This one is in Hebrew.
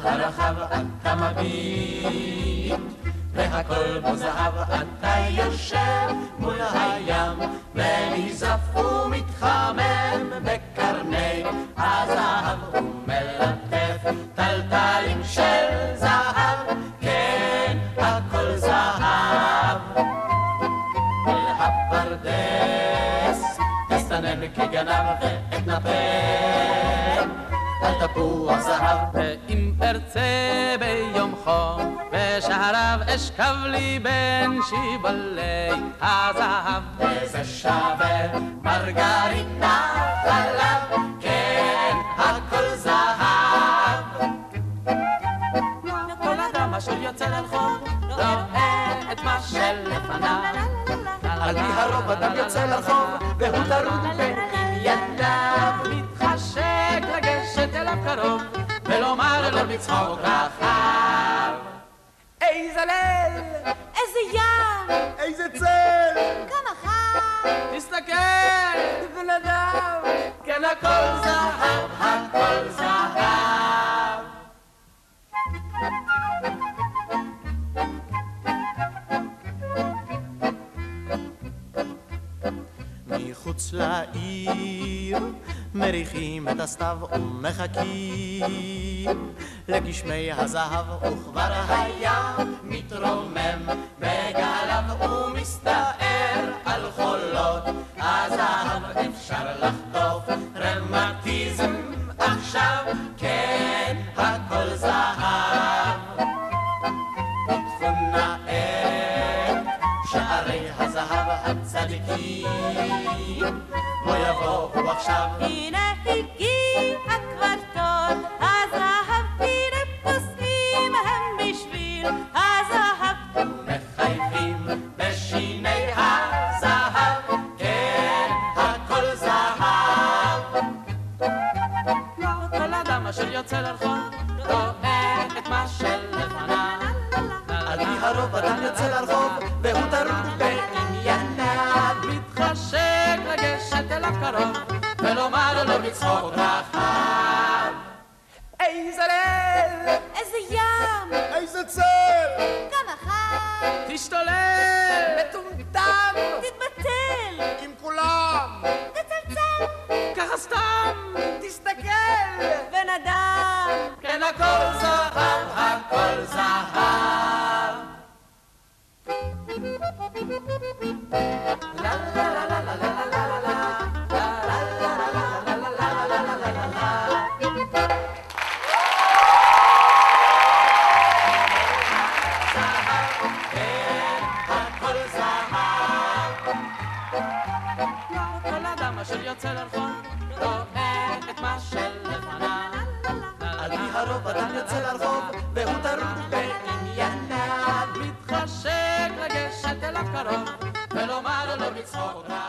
הרחב אתה מביט, והכל בו זהב אתה יושב מול הים, ונזף ומתחמם בקרני הזהב, ומלטף טלטלים של זהב, כן הכל זהב. אל הפרדס תסתנן כגנב ואתנפל על תפוח זהב. ואם ארצה ביום חום בשעריו אשכב לי בין שיבולי הזהב, וזה שווה מרגרינה חלב, כן הכל זהב. כל אדם אשר יוצא לרחוב רואה את מה שלפניו, על פי הרוב אדם יוצא לרחוב והוא טרוד בענייניו, מתחשק לגשת אליו קרוב ולומר לו בצחוק רחב, איזה ליל, איזה ים, איזה צל, כמה חם, תסתכל בן אדם, כן הכל זהב, הכל זהב. מחוץ לעיר מריחים את הסתיו ומחכים לגשמי הזהב, וכבר הים מתרומם בגליו ומסתער על חולות הזהב. אפשר לחטוף רמטיזם עכשיו, כן הכל זהב. פתחו נא את שערי הזהב הצדיקים, בוא יבואו עכשיו. הנה הגיע כבר תור הזהב, הנה פוסעים הם בשביל הזהב, ומחייכים בשיני הזהב, כן הכל זהב. כל אדם אשר יוצא לרחוב רואה את מה שלפניו, על פי הרוב אדם יוצא לרחוב והוא טרוד בענייניו, מתחשק לגשת אליו קרוב ולומר לו בצחוק רחב, איזה ליל, איזה ים, איזה צל, כמה חם, תשתולל, מטומטם, תתבטל, עם כולם, תצלצל, ככה סתם, תסתכל, בן אדם, כן הכל זהב, הכל זהב. לה לה לה לה לה לה לה לה כל אדם אשר יוצא לרחוב רואה את מה שלפניו, על פי הרוב אדם יוצא לרחוב והוא טרוד בענייניו, מתחשק לגשת אליו קרוב ולומר לו בצחוק רחב,